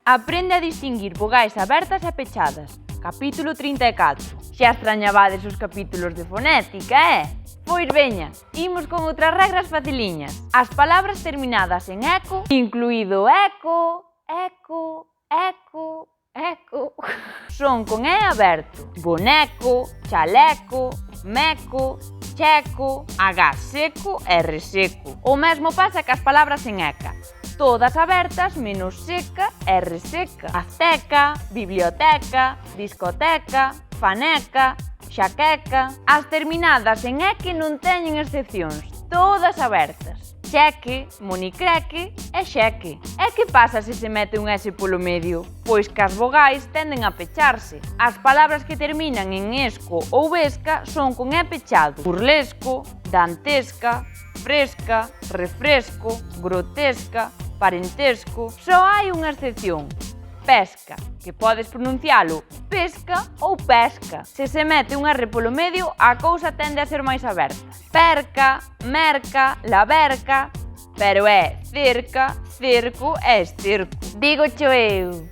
Aprende a distinguir vogais abertas e pechadas. Capítulo 34. Xa extrañabades os capítulos de fonética, Pois veña, imos con outras regras faciliñas. As palabras terminadas en eco, incluído eco, son con E aberto. Boneco, chaleco, meco, checo, agás seco e reseco. O mesmo pasa cas palabras en eca. Todas abertas menos seca e reseca. Azteca, biblioteca, discoteca, faneca, xaqueca. As terminadas en eque non teñen excepcións, todas abertas. Cheque, monicreque e xeque. E que pasa se se mete un S polo medio? Pois que as vogais tenden a pecharse. As palabras que terminan en esco ou vesca son con E pechado. Burlesco, dantesca, fresca, refresco, grotesca, parentesco. Só hai unha excepción. Pesca, que podes pronuncialo pesca ou pesca. Se se mete un R polo medio, a cousa tende a ser máis aberta. Perca, merca, laberca, pero é cerca, cerco e esterco. Dígocho eu.